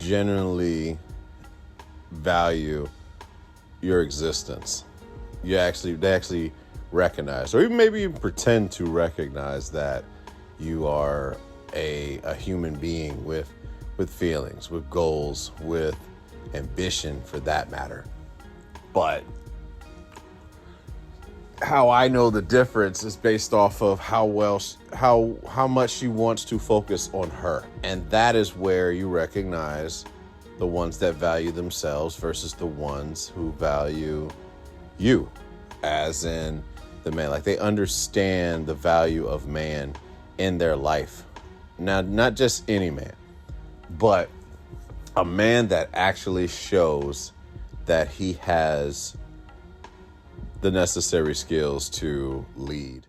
Genuinely value your existence. They actually recognize, or even maybe even pretend to recognize that you are a human being with feelings, with goals, with ambition for that matter. But how I know the difference is based off of how much she wants to focus on her. And that is where you recognize the ones that value themselves versus the ones who value you, as in the man. Like, they understand the value of man in their life. Now, not just any man, but a man that actually shows that he has the necessary skills to lead.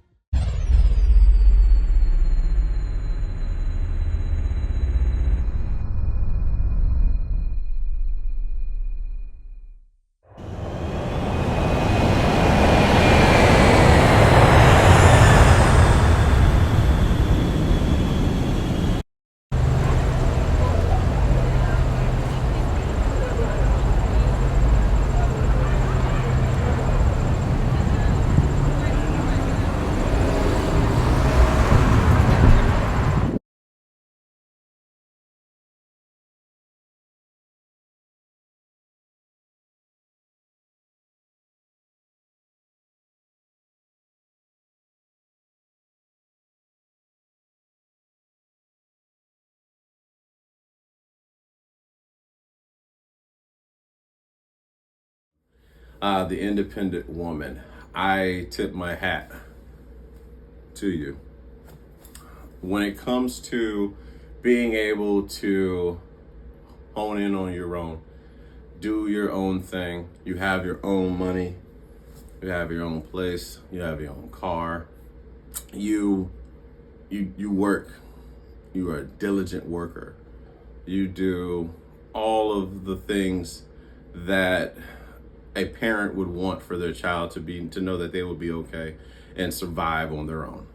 The independent woman. I tip my hat to you. When it comes to being able to hone in on your own, do your own thing, you have your own money, you have your own place, you have your own car, you work, you are a diligent worker, you do all of the things that a parent would want for their child to know that they will be okay and survive on their own.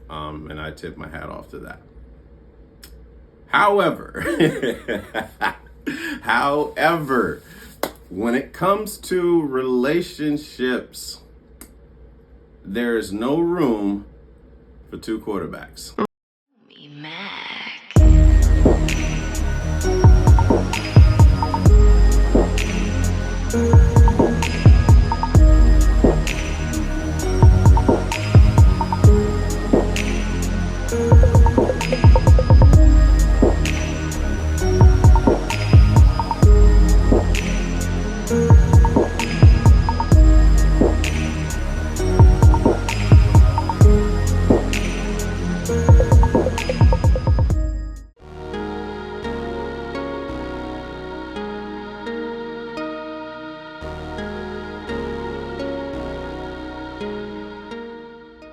And I tip my hat off to that. However, when it comes to relationships, there is no room for two quarterbacks.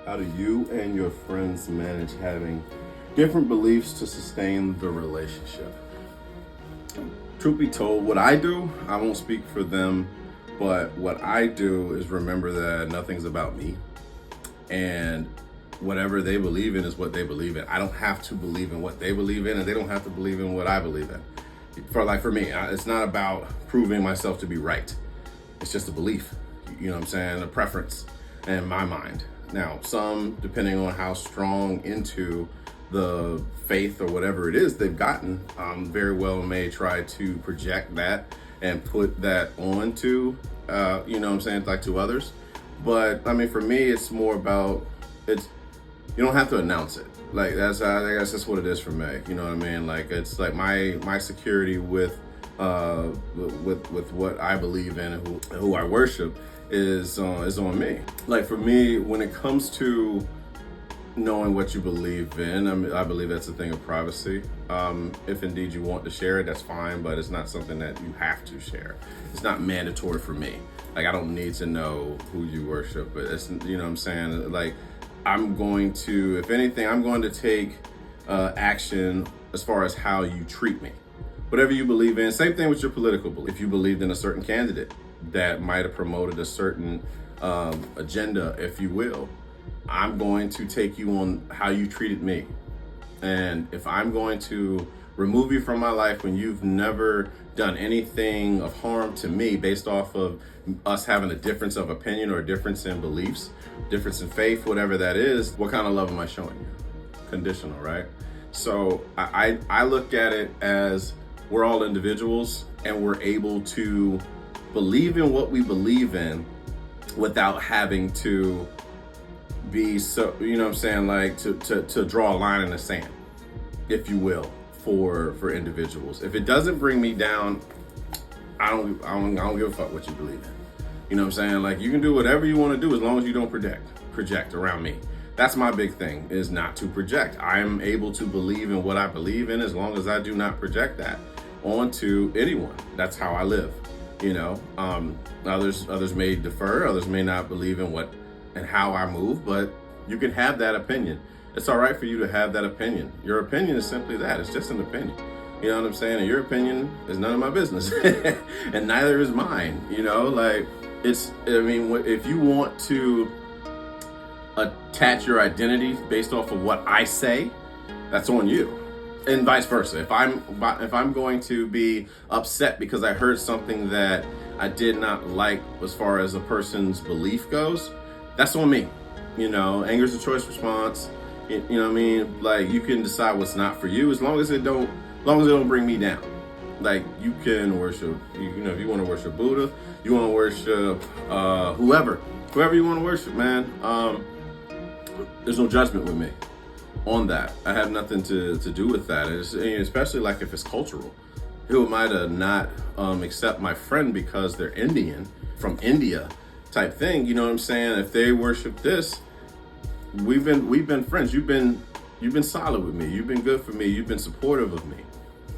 How do you and your friends manage having different beliefs to sustain the relationship? Truth be told, what I do, I won't speak for them, but what I do is remember that nothing's about me. And whatever they believe in is what they believe in. I don't have to believe in what they believe in, and they don't have to believe in what I believe in. For me, it's not about proving myself to be right. It's just a belief, you know what I'm saying? A preference in my mind. Now, some, depending on how strong into the faith or whatever it is they've gotten, very well may try to project that and put that onto, you know what I'm saying, like to others. But I mean, for me, it's more about, you don't have to announce it. Like I guess that's what it is for me. You know what I mean? Like, it's like my security with what I believe in and who I worship is on me. Like, for me, when it comes to knowing what you believe in. I mean, I believe that's a thing of privacy. If indeed you want to share it, that's fine, but it's not something that you have to share. It's not mandatory for me. Like, I don't need to know who you worship, but it's, you know what I'm saying? Like, I'm going to, if anything, I'm going to take action as far as how you treat me. Whatever you believe in, same thing with your political belief. If you believed in a certain candidate that might have promoted a certain agenda, if you will, I'm going to take you on how you treated me. And if I'm going to remove you from my life when you've never done anything of harm to me based off of us having a difference of opinion or a difference in beliefs, difference in faith, whatever that is, what kind of love am I showing you? Conditional, right? So I look at it as we're all individuals and we're able to believe in what we believe in without having to be so, you know what I'm saying, like to draw a line in the sand, if you will, for individuals. If it doesn't bring me down, I don't give a fuck what you believe in. You know what I'm saying? Like, you can do whatever you want to do as long as you don't project around me. That's my big thing, is not to project. I am able to believe in what I believe in as long as I do not project that onto anyone. That's how I live. You know, others may defer, others may not believe in what and how I move, but you can have that opinion. It's all right for you to have that opinion. Your opinion is simply that. It's just an opinion. You know what I'm saying? And your opinion is none of my business. And neither is mine. You know, like, if you want to attach your identity based off of what I say, that's on you. And vice versa. If I'm going to be upset because I heard something that I did not like as far as a person's belief goes, that's on me. You know, anger is a choice response. You know what I mean? Like, you can decide what's not for you as long as it don't bring me down. Like, you can worship, you know, if you want to worship Buddha, you want to worship whoever you want to worship, man. There's no judgment with me on that. I have nothing to do with that. Especially like if it's cultural. Who might have not accept my friend because they're Indian, from India type thing. You know what I'm saying? If they worship this, we've been friends. You've been solid with me. You've been good for me. You've been supportive of me.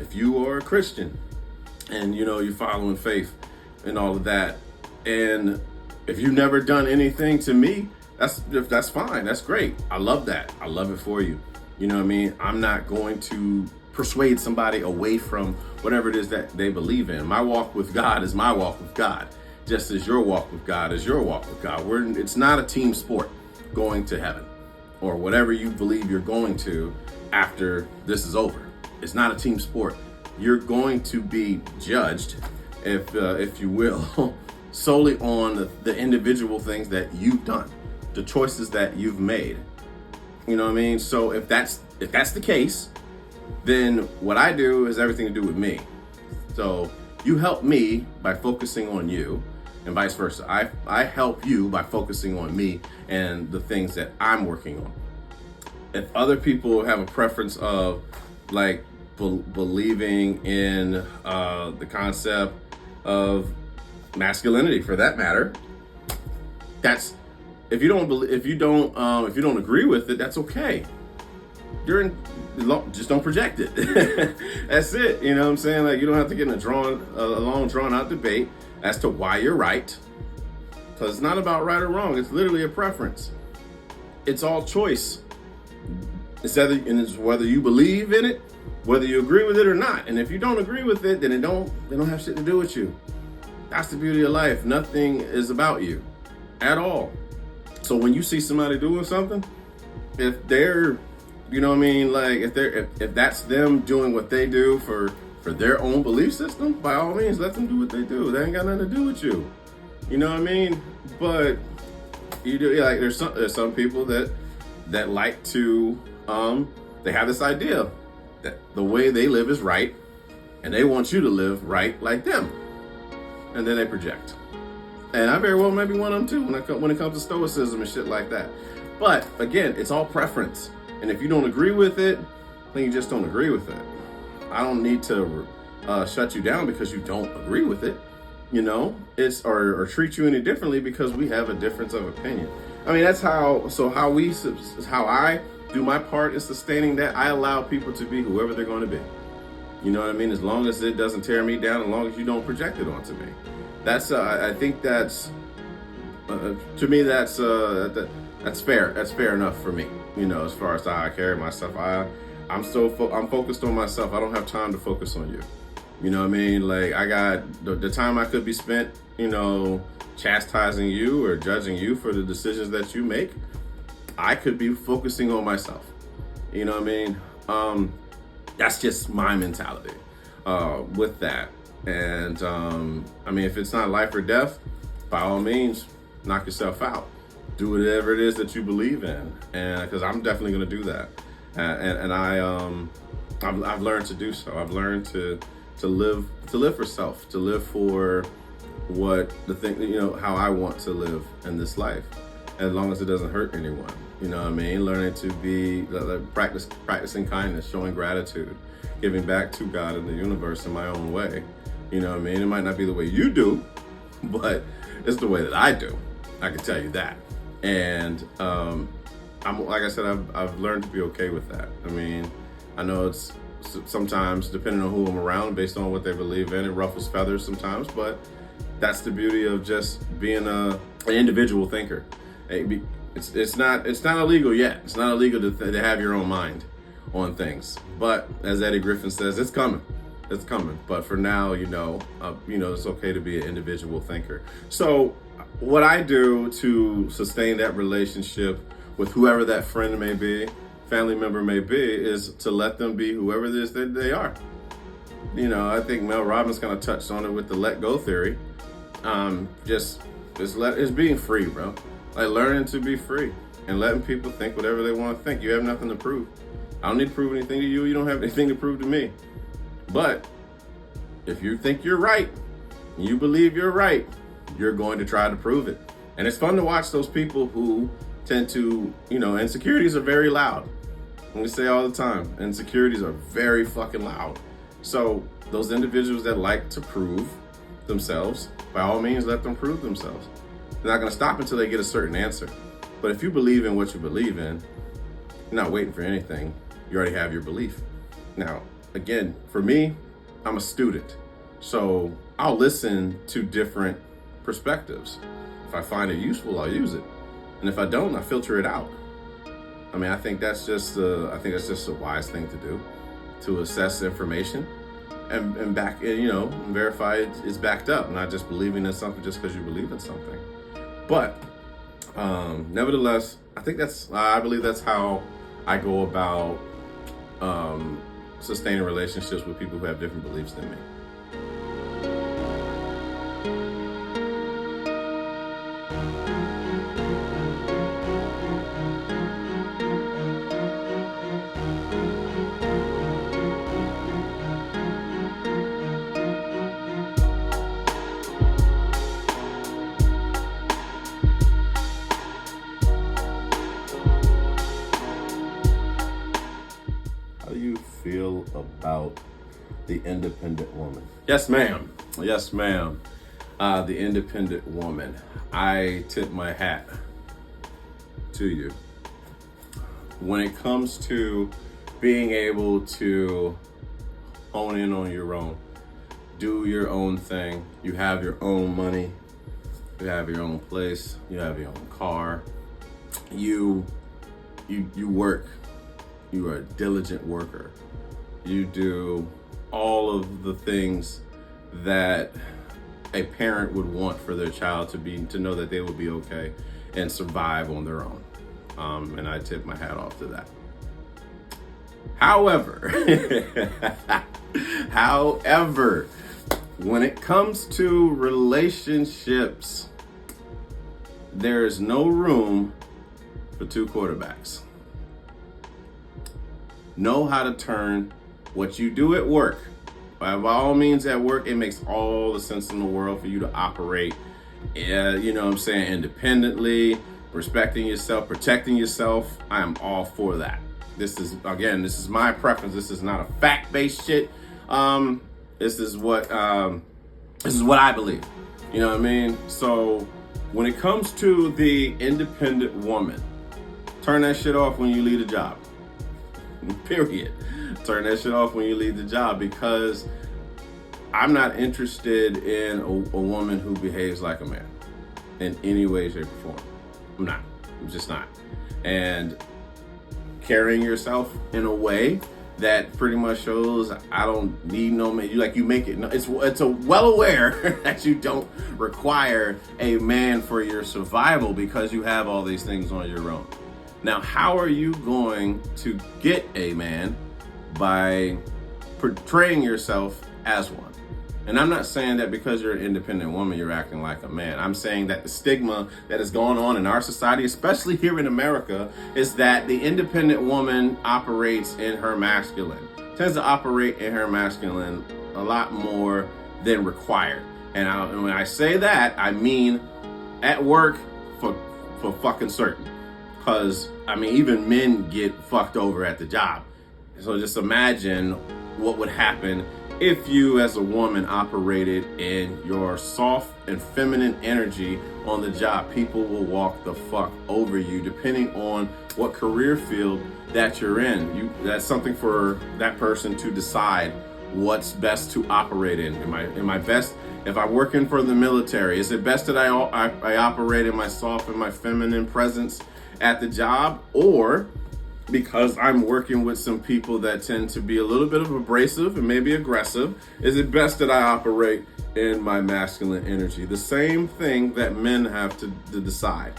If you are a Christian and, you know, you're following faith and all of that, and if you've never done anything to me, that's fine. That's great. I love that. I love it for you. You know what I mean? I'm not going to persuade somebody away from whatever it is that they believe in. My walk with God is my walk with God, just as your walk with God is your walk with God. It's not a team sport going to heaven or whatever you believe you're going to after this is over. It's not a team sport. You're going to be judged, if you will, solely on the individual things that you've done, the choices that you've made. You know what I mean? So if that's the case, then what I do is everything to do with me. So you help me by focusing on you, and vice versa. I help you by focusing on me and the things that I'm working on. If other people have a preference of, like, believing in the concept of masculinity, for that matter, that's, if you don't agree with it, that's okay. Just don't project it. That's it. You know what I'm saying? Like, you don't have to get in a long drawn out debate as to why you're right, because it's not about right or wrong. It's literally a preference. It's all choice. It's whether you believe in it, whether you agree with it or not. And if you don't agree with it, then they don't have shit to do with you. That's the beauty of life. Nothing is about you at all. So when you see somebody doing something, if they're, you know what I mean, like, if that's them doing what they do for their own belief system, by all means, let them do what they do. They ain't got nothing to do with you. You know what I mean? But you do, like, there's some people that like to, they have this idea that the way they live is right, and they want you to live right like them, and then they project. And I very well may be one of them too when it comes to stoicism and shit like that. But again, it's all preference. And if you don't agree with it, then you just don't agree with it. I don't need to shut you down because you don't agree with it, you know, or treat you any differently because we have a difference of opinion. I mean, that's how. So how I do my part in sustaining that. I allow people to be whoever they're going to be. You know what I mean? As long as it doesn't tear me down, as long as you don't project it onto me. That's I think that's to me that's fair. That's fair enough for me. You know, as far as how I carry myself, I'm focused on myself. I don't have time to focus on you. You know what I mean? Like, I got the time I could be spent, you know, chastising you or judging you for the decisions that you make. I could be focusing on myself. You know what I mean? That's just my mentality with that. And I mean, if it's not life or death, by all means, knock yourself out. Do whatever it is that you believe in, and because I'm definitely going to do that. And I've learned to do so. I've learned to live for self, to live for what the thing, you know, how I want to live in this life, as long as it doesn't hurt anyone. You know what I mean? Learning to be practicing kindness, showing gratitude, giving back to God and the universe in my own way. You know what I mean? It might not be the way you do, but it's the way that I do. I can tell you that. And I'm like I said, I've learned to be okay with that. I mean, I know it's sometimes, depending on who I'm around, based on what they believe in, it ruffles feathers sometimes, but that's the beauty of just being an individual thinker. It's not illegal yet. It's not illegal to have your own mind on things. But as Eddie Griffin says, it's coming. It's coming. But for now, you know, it's okay to be an individual thinker. So what I do to sustain that relationship with whoever that friend may be, family member may be, is to let them be whoever it is that they are. You know, I think Mel Robbins kind of touched on it with the let go theory. It's being free, bro. Like, learning to be free and letting people think whatever they want to think. You have nothing to prove. I don't need to prove anything to you. You don't have anything to prove to me. But if you think you're right, and you believe you're right, you're going to try to prove it. And it's fun to watch those people who tend to, you know, insecurities are very loud. We say all the time, insecurities are very fucking loud. So those individuals that like to prove themselves, by all means, let them prove themselves. They're not going to stop until they get a certain answer. But if you believe in what you believe in, you're not waiting for anything. You already have your belief. Now, again, for me, I'm a student. So I'll listen to different perspectives. If I find it useful, I'll use it. And if I don't, I filter it out. I mean, I think that's just a wise thing to do, to assess information and verify it's backed up, not just believing in something just because you believe in something. But nevertheless, I believe that's how I go about sustaining relationships with people who have different beliefs than me. Feel about the independent woman? Yes, ma'am. Yes, ma'am. The independent woman. I tip my hat to you. When it comes to being able to hone in on your own, do your own thing, you have your own money, you have your own place, you have your own car, you work, you are a diligent worker. You do all of the things that a parent would want for their child to know that they will be okay and survive on their own. And I tip my hat off to that. However, when it comes to relationships, there is no room for two quarterbacks. Know how to turn what you do at work. By all means, at work, it makes all the sense in the world for you to operate, independently, respecting yourself, protecting yourself. I am all for that. This is my preference. This is not a fact-based shit. This is what I believe. You know what I mean? So When it comes to the independent woman, turn that shit off when you leave the job. Period. Turn that shit off when you leave the job, because I'm not interested in a woman who behaves like a man in any way, shape, or form. I'm not. I'm just not. And carrying yourself in a way that pretty much shows I don't need no man. You make it. It's a well aware that you don't require a man for your survival because you have all these things on your own. Now, how are you going to get a man? By portraying yourself as one. And I'm not saying that because you're an independent woman, you're acting like a man. I'm saying that the stigma that is going on in our society, especially here in America, is that the independent woman operates in her masculine, tends to operate in her masculine a lot more than required. And when I say that, I mean at work for fucking certain. Because, even men get fucked over at the job. So just imagine what would happen if you as a woman operated in your soft and feminine energy on the job. People will walk the fuck over you depending on what career field that you're in. That's something for that person to decide what's best to operate in. Am I best if I'm working for the military? Is it best that I operate in my soft and my feminine presence at the job, or because I'm working with some people that tend to be a little bit of abrasive and maybe aggressive, is it best that I operate in my masculine energy? The same thing that men have to decide,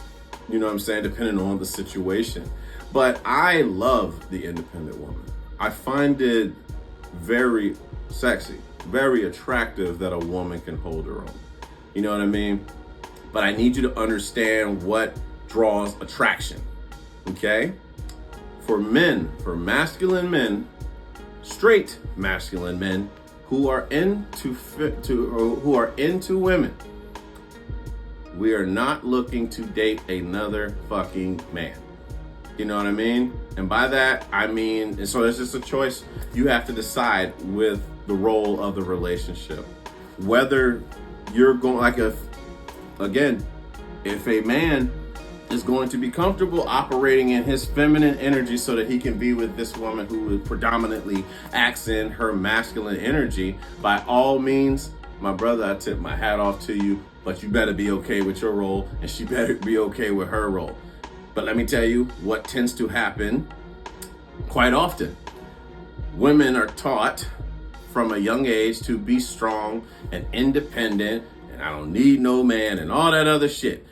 you know what I'm saying, depending on the situation. But I love the independent woman. I find it very sexy, very attractive that a woman can hold her own. You know what I mean? But I need you to understand what draws attraction, okay? For men, for masculine men, straight masculine men who are into women, we are not looking to date another fucking man. You know what I mean? And by that, and so it's just a choice you have to decide with the role of the relationship. Whether you're going, if a man is going to be comfortable operating in his feminine energy so that he can be with this woman who predominantly acts in her masculine energy, by all means, my brother, I tip my hat off to you, but you better be okay with your role and she better be okay with her role. But let me tell you what tends to happen quite often. Women are taught from a young age to be strong and independent, and I don't need no man and all that other shit.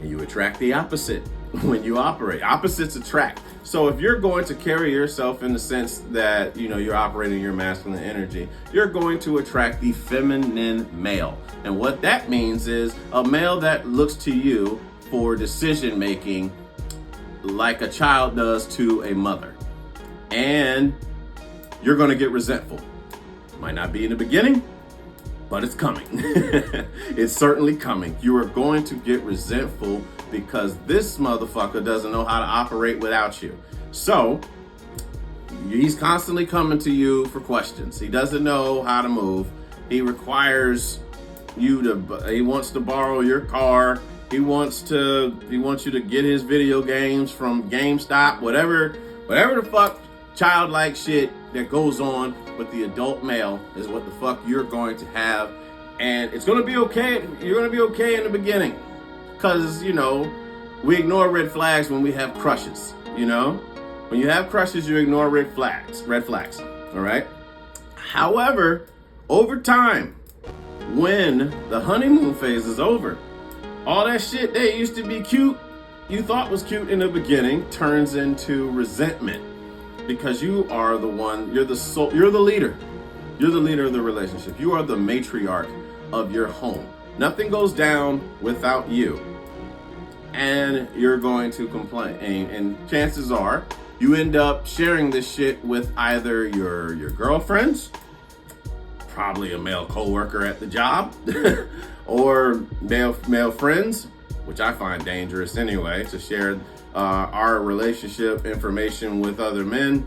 And you attract the opposite when you operate. Opposites attract. So if you're going to carry yourself in the sense that, you're operating your masculine energy, you're going to attract the feminine male. And what that means is a male that looks to you for decision making like a child does to a mother. And you're going to get resentful. Might not be in the beginning, but it's coming. It's certainly coming. You are going to get resentful because this motherfucker doesn't know how to operate without you. So he's constantly coming to you for questions. He doesn't know how to move. He requires he wants to borrow your car. He wants you to get his video games from GameStop, whatever the fuck childlike shit that goes on with the adult male is what the fuck you're going to have. And it's going to be okay. You're going to be okay in the beginning. Because, we ignore red flags when we have crushes, When you have crushes, you ignore red flags, all right? However, over time, when the honeymoon phase is over, all that shit that used to be cute, you thought was cute in the beginning, turns into resentment. Because you are the one, you're the leader. You're the leader of the relationship. You are the matriarch of your home. Nothing goes down without you. And you're going to complain. And chances are you end up sharing this shit with either your girlfriends, probably a male coworker at the job, or male friends, which I find dangerous anyway, to share our relationship information with other men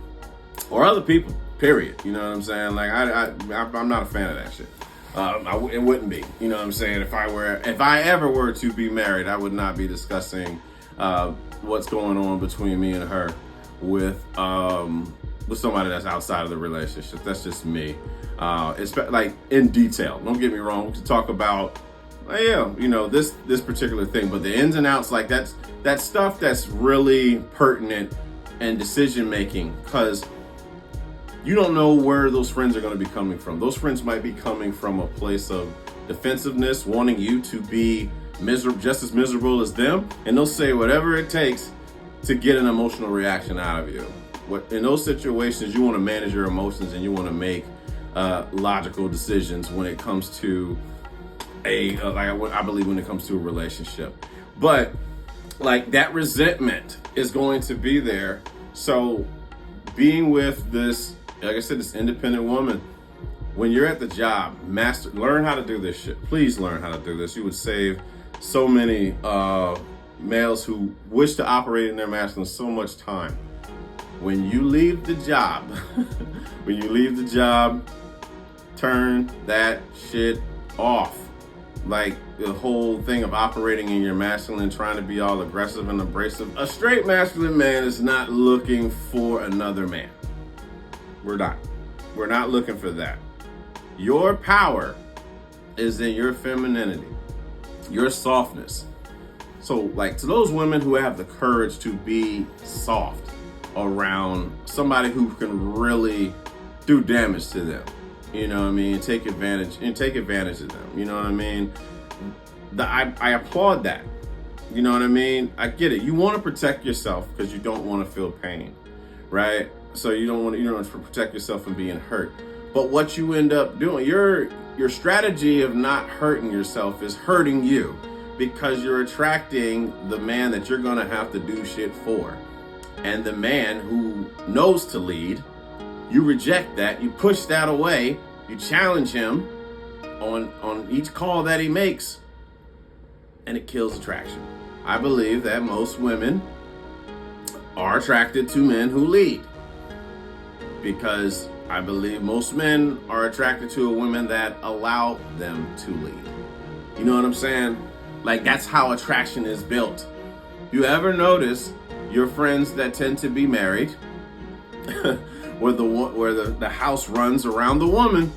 or other people, period. You know what I'm saying? Like, I'm not a fan of that shit. It wouldn't be. You know what I'm saying? If I ever were to be married, I would not be discussing what's going on between me and her with somebody that's outside of the relationship. That's just me. It's like in detail. Don't get me wrong. To talk about, this particular thing, but the ins and outs, like that's stuff that's really pertinent and decision making, because you don't know where those friends are going to be coming from. Those friends might be coming from a place of defensiveness, wanting you to be miserable, just as miserable as them, and they'll say whatever it takes to get an emotional reaction out of you. In those situations, you want to manage your emotions and you want to make logical decisions when it comes to I believe when it comes to a relationship. But like that resentment is going to be there. So being with this, like I said, this independent woman, when you're at the job, learn how to do this shit. Please learn how to do this. You would save so many males who wish to operate in their masculine so much time. When you leave the job, turn that shit off. Like the whole thing of operating in your masculine, trying to be all aggressive and abrasive. A straight masculine man is not looking for another man. We're not looking for that. Your power is in your femininity, your softness. So like to those women who have the courage to be soft around somebody who can really do damage to them, you know what I mean? Take advantage of them, you know what I mean? I applaud that, you know what I mean? I get it. You want to protect yourself because you don't want to feel pain, right? So you don't want to protect yourself from being hurt. But what you end up doing, your strategy of not hurting yourself is hurting you, because you're attracting the man that you're going to have to do shit for. And the man who knows to lead, you reject that, you push that away, you challenge him on each call that he makes, and it kills attraction. I believe that most women are attracted to men who lead, because I believe most men are attracted to a woman that allow them to lead. You know what I'm saying? Like that's how attraction is built. You ever notice your friends that tend to be married, where the house runs around the woman?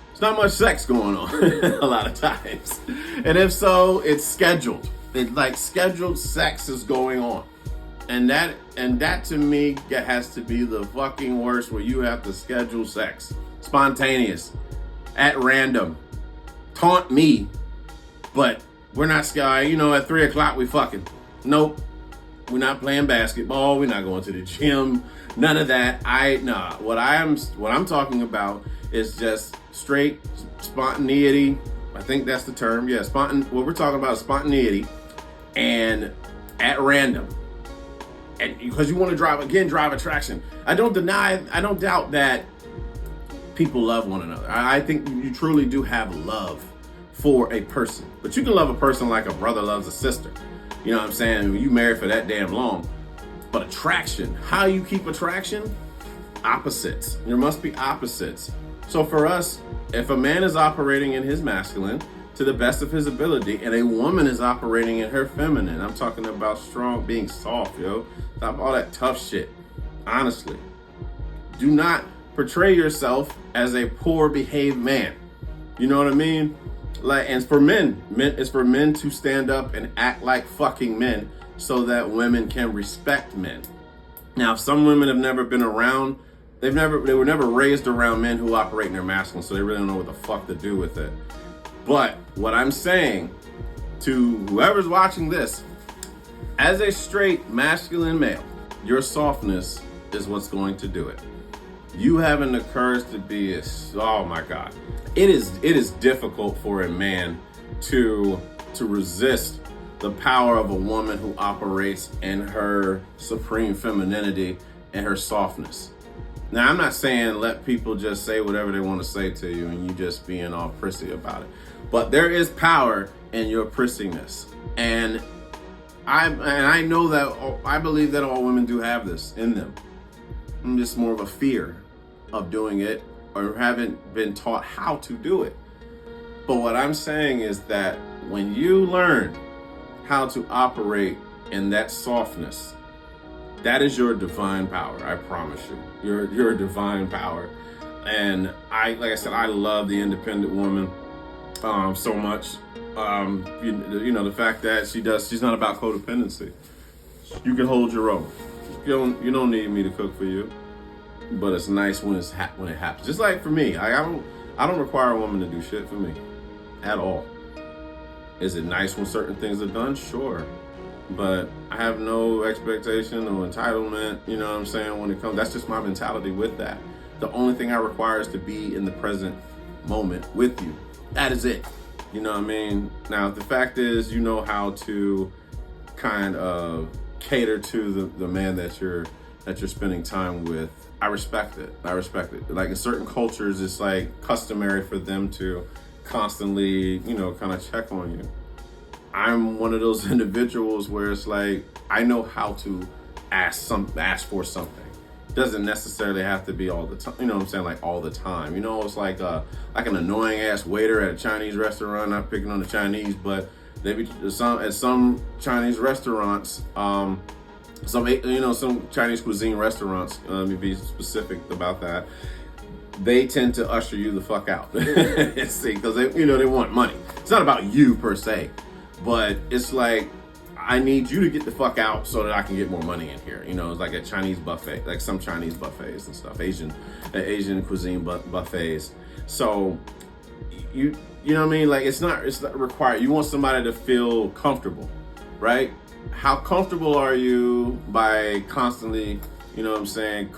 There's not much sex going on a lot of times. And if so, it's scheduled. It's like scheduled sex is going on. And that to me has to be the fucking worst, where you have to schedule sex. Spontaneous. At random. Taunt me. But we're not sky, at 3 o'clock we fucking. Nope. We're not playing basketball. We're not going to the gym. None of that. What I'm talking about is just straight spontaneity. I think that's the term. Yeah, what we're talking about is spontaneity and at random. And because you want to drive attraction. I don't doubt that people love one another. I think you truly do have love for a person. But you can love a person like a brother loves a sister. You know what I'm saying? You married for that damn long. But attraction, how you keep attraction? Opposites. There must be opposites. So for us, if a man is operating in his masculine to the best of his ability, and a woman is operating in her feminine, I'm talking about strong, being soft, Stop all that tough shit. Honestly. Do not portray yourself as a poor behaved man. You know what I mean? Like, and it's for men to stand up and act like fucking men so that women can respect men. Now, some women have never been around, they were never raised around men who operate in their masculine, so they really don't know what the fuck to do with it. But what I'm saying to whoever's watching this, as a straight masculine male, your softness is what's going to do it. You having the courage to be oh my God. It is difficult for a man to resist the power of a woman who operates in her supreme femininity and her softness. Now, I'm not saying let people just say whatever they want to say to you and you just being all prissy about it. But there is power in your prissiness. And I know that, I believe that all women do have this in them. I'm just more of a fear of doing it or haven't been taught how to do it. But what I'm saying is that when you learn how to operate in that softness, that is your divine power. I promise you, your divine power. And like I said, I love the independent woman so much. You know, the fact that she's not about codependency. You can hold your own. You don't need me to cook for you. But it's nice when when it happens. Just like for me, I don't require a woman to do shit for me at all. Is it nice when certain things are done? Sure. But I have no expectation or entitlement, you know what I'm saying, when it comes. That's just my mentality with that. The only thing I require is to be in the present moment with you. That is it. You know what I mean? Now, the fact is, you know how to kind of cater to the man that you're spending time with. I respect it. Like in certain cultures, it's like customary for them to constantly, you know, kind of check on you. I'm one of those individuals where it's like, I know how to ask for something. Doesn't necessarily have to be all the time, you know what I'm saying? Like all the time, you know, it's like an annoying ass waiter at a Chinese restaurant. Not picking on the Chinese, but at some Chinese restaurants, some Chinese cuisine restaurants, let me be specific about that, they tend to usher you the fuck out. See, because they want money. It's not about you per se, but it's like, I need you to get the fuck out so that I can get more money in here. You know, it's like a Chinese buffet, like some Chinese buffets and stuff, Asian cuisine buffets. So you know what I mean? Like it's not required. You want somebody to feel comfortable, right? How comfortable are you by constantly, you know what I'm saying,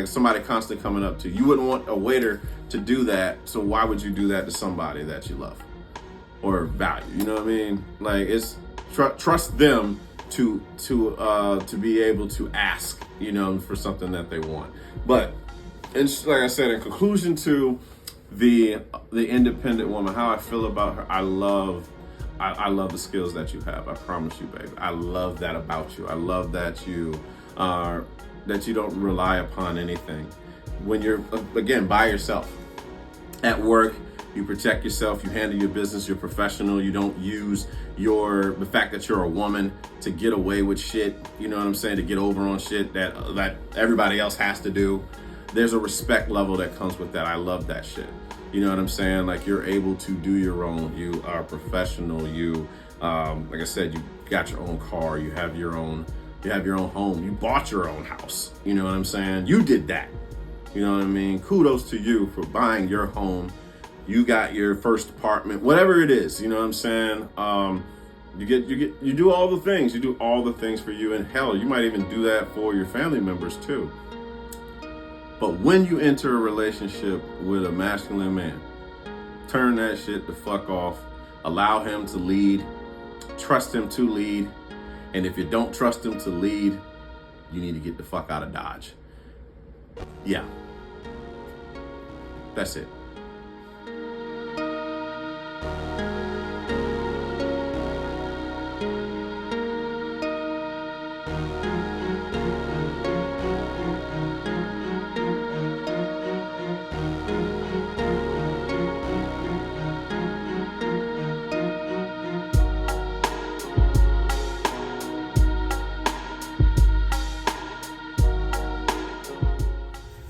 somebody constantly coming up to you? You wouldn't want a waiter to do that, so why would you do that to somebody that you love or value? You know what I mean? Like it's trust them to be able to ask, you know, for something that they want. But it's like I said, in conclusion to the independent woman, how I feel about her, I love the skills that you have. I promise you, baby. I love that about you. I love that you don't rely upon anything. When you're, again, by yourself at work, you protect yourself, you handle your business, you're professional, you don't use the fact that you're a woman to get away with shit, you know what I'm saying, to get over on shit that everybody else has to do. There's a respect level that comes with that. I love that shit. You know what I'm saying? Like you're able to do your own, you are professional, you, like I said, you got your own car, you have your own home, you bought your own house, you know what I'm saying? You did that, you know what I mean? Kudos to you for buying your home. You got your first apartment, whatever it is, you know what I'm saying? You do all the things. You do all the things for you, and hell, you might even do that for your family members too. But when you enter a relationship with a masculine man, turn that shit the fuck off. Allow him to lead. Trust him to lead. And if you don't trust him to lead, you need to get the fuck out of Dodge. Yeah. That's it.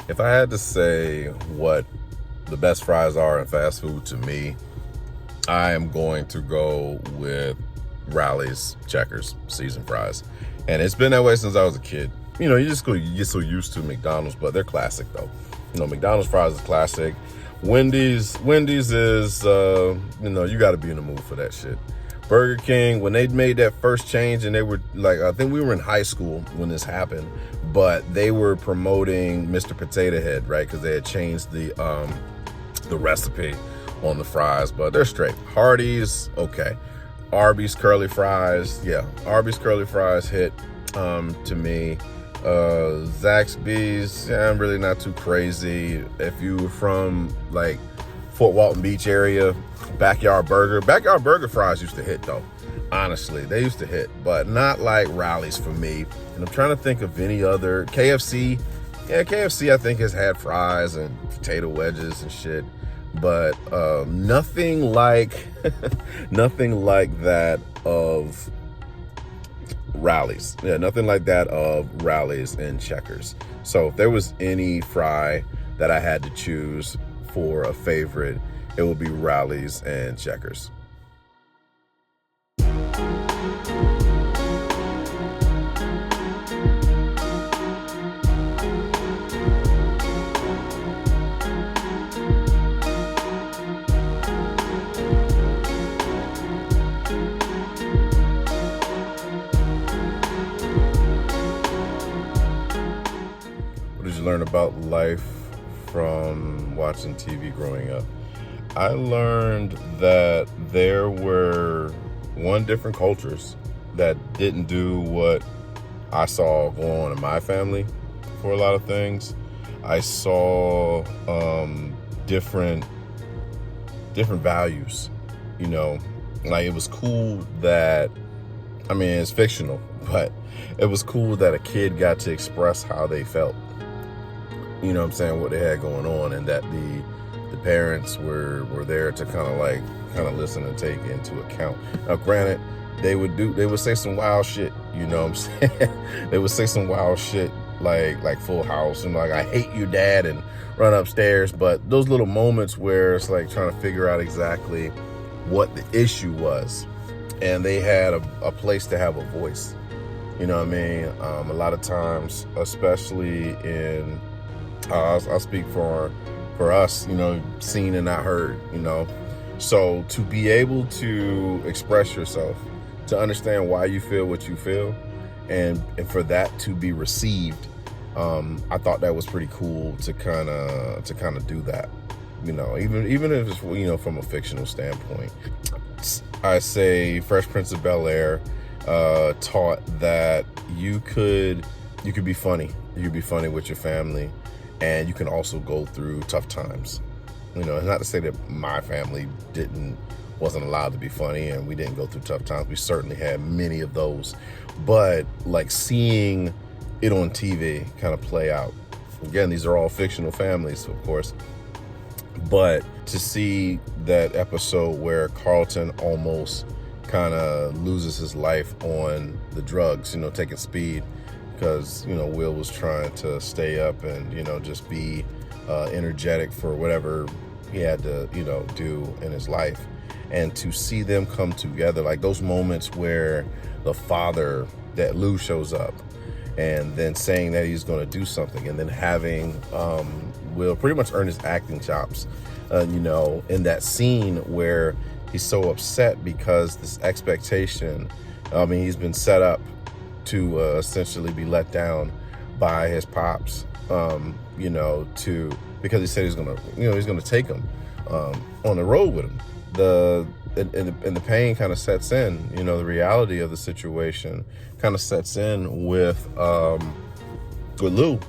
If I had to say what the best fries are in fast food to me, I am going to go with Rally's Checkers seasoned fries. And it's been that way since I was a kid. You know, you get so used to McDonald's, but they're classic though. You know, McDonald's fries is classic. Wendy's is, you got to be in the mood for that shit. Burger King, when they made that first change, and they were like, I think we were in high school when this happened, but they were promoting Mr. Potato Head, right? Because they had changed the recipe on the fries, but they're straight. Hardee's, okay. Arby's curly fries, yeah. Arby's curly fries hit to me. Zaxby's, yeah, I'm really not too crazy. If you were from like Fort Walton Beach area, Backyard Burger fries used to hit though. Honestly, they used to hit, but not like Rally's for me. And I'm trying to think of any other. KFC Yeah, KFC I think has had fries and potato wedges and shit, but nothing like nothing like that of Rallies. Yeah, nothing like that of Rallies and Checkers. So if there was any fry that I had to choose for a favorite, it would be Rallies and Checkers. What did you learn about life from watching TV growing up? I learned that there were different cultures that didn't do what I saw going on in my family for a lot of things. I saw different values, you know, like it was cool that, I mean, it's fictional, but it was cool that a kid got to express how they felt. You know what I'm saying, what they had going on, and that the parents were there to kind of listen and take into account. Now granted, they would say some wild shit, you know what I'm saying? They would say some wild shit like Full House and like, I hate you, Dad, and run upstairs. But those little moments where it's like trying to figure out exactly what the issue was, and they had a place to have a voice. You know what I mean? A lot of times, especially in I'll speak for us, you know, seen and not heard, you know. So to be able to express yourself, to understand why you feel what you feel, and for that to be received, I thought that was pretty cool to kind of do that, you know, even if it's, you know, from a fictional standpoint. I say Fresh Prince of Bel-Air taught that you could be funny. You could be funny with your family, and you can also go through tough times. You know, it's not to say that my family wasn't allowed to be funny and we didn't go through tough times. We certainly had many of those. But like seeing it on TV kind of play out. Again, these are all fictional families, of course. But to see that episode where Carlton almost kind of loses his life on the drugs, you know, taking speed, because, you know, Will was trying to stay up and, you know, just be energetic for whatever he had to, you know, do in his life. And to see them come together, like those moments where the father, that Lou, shows up and then saying that he's going to do something, and then having Will pretty much earn his acting chops, you know, in that scene where he's so upset because this expectation, I mean, he's been set up to essentially be let down by his pops, you know, because he said he's gonna take him on the road with him. And the pain kind of sets in, you know, the reality of the situation kind of sets in with Lou,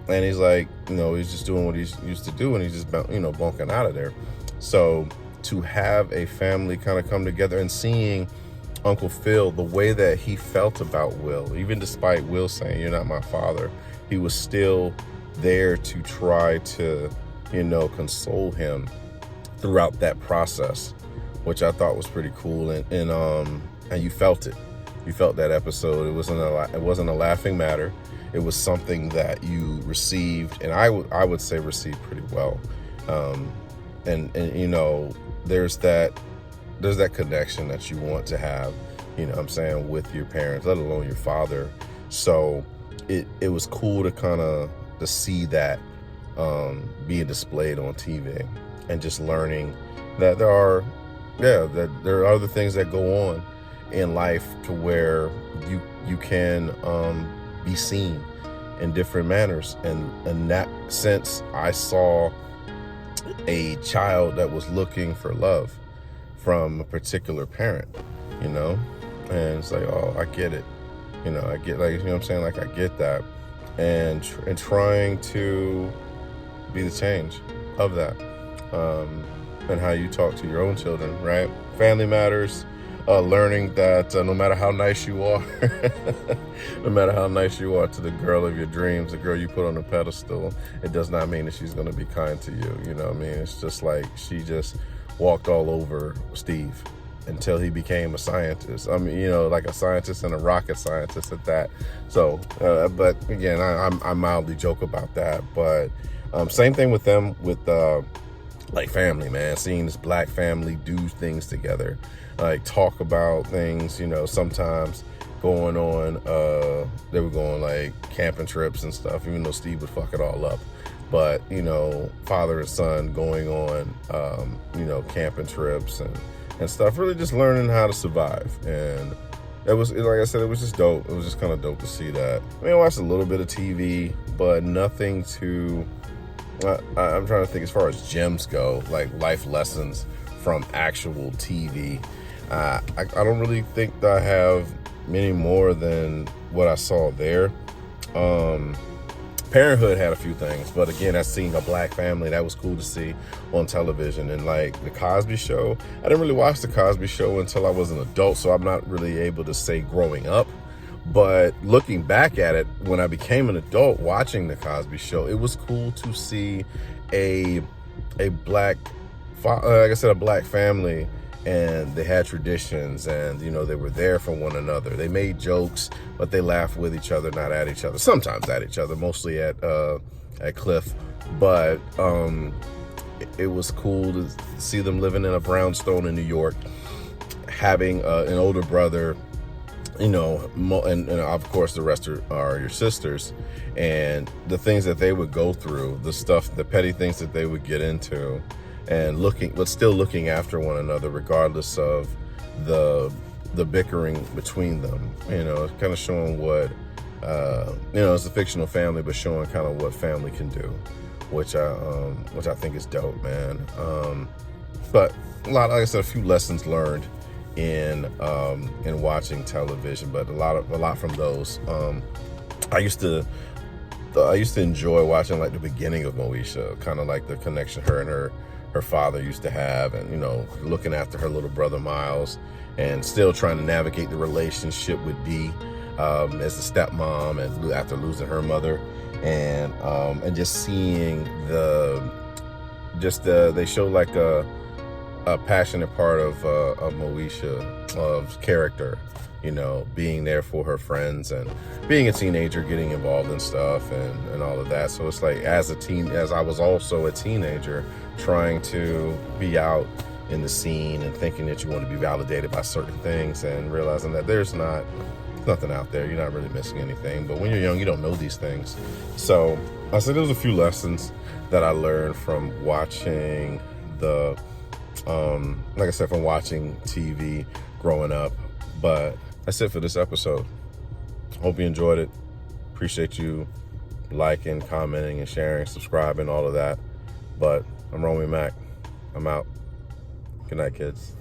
and he's like, you know, he's just doing what he's used to do, and he's just, you know, bunking out of there. So to have a family kind of come together and seeing Uncle Phil, the way that he felt about Will, even despite Will saying, "You're not my father," he was still there to try to, you know, console him throughout that process, which I thought was pretty cool. And you felt it. You felt that episode. It wasn't a laughing matter. It was something that you received, and I would say received pretty well. And you know, there's that connection that you want to have, you know what I'm saying, with your parents, let alone your father. So it was cool to kind of to see that being displayed on TV, and just learning that there are other things that go on in life to where you can be seen in different manners. And in that sense, I saw a child that was looking for love from a particular parent, you know, and it's like, oh, I get it, you know, I get, like, you know what I'm saying, like, I get that, and trying to be the change of that, and how you talk to your own children, right? Family matters, learning that no matter how nice you are, no matter how nice you are to the girl of your dreams, the girl you put on the pedestal, it does not mean that she's going to be kind to you. You know what I mean? It's just like she just walked all over Steve until he became a scientist. I mean, you know, like a scientist and a rocket scientist at that. So, but again, I mildly joke about that. But same thing with them, with like family, man. Seeing this black family do things together, like talk about things, you know, sometimes going on, they were going like camping trips and stuff, even though Steve would fuck it all up. But, you know, father and son going on, you know, camping trips and stuff, really just learning how to survive. And it was, like I said, it was just dope. It was just kind of dope to see that. I mean, I watched a little bit of TV, but nothing too, I'm trying to think as far as gems go, like life lessons from actual TV. I don't really think that I have many more than what I saw there. Parenthood had a few things, but again, that's seeing a black family. That was cool to see on television. And like the Cosby Show, I didn't really watch the Cosby Show until I was an adult, so I'm not really able to say growing up. But looking back at it, when I became an adult watching the Cosby Show, it was cool to see a black, like I said, a black family, and they had traditions, and you know, they were there for one another. They made jokes, but they laughed with each other, not at each other. Sometimes at each other, mostly at Cliff. But it was cool to see them living in a brownstone in New York, having an older brother, you know, and of course the rest are your sisters, and the things that they would go through, the stuff, the petty things that they would get into, and but still looking after one another regardless of the bickering between them. You know, kind of showing what, you know, it's a fictional family, but showing kind of what family can do, which I think is dope, man. But a lot, like I said, a few lessons learned in watching television, but a lot from those. I used to enjoy watching like the beginning of Moesha, kind of like the connection her and her father used to have, and you know, looking after her little brother Miles, and still trying to navigate the relationship with Dee as a stepmom, and after losing her mother, and just seeing they show like a passionate part of Moesha's character, you know, being there for her friends and being a teenager, getting involved in stuff and all of that. So it's like as I was also a teenager, trying to be out in the scene and thinking that you want to be validated by certain things, and realizing that there's nothing out there. You're not really missing anything. But when you're young, you don't know these things. So I said there was a few lessons that I learned from watching like I said, from watching TV growing up. But that's it for this episode. Hope you enjoyed it. Appreciate you liking, commenting, and sharing, subscribing, all of that. But I'm Romy Mac. I'm out. Good night, kids.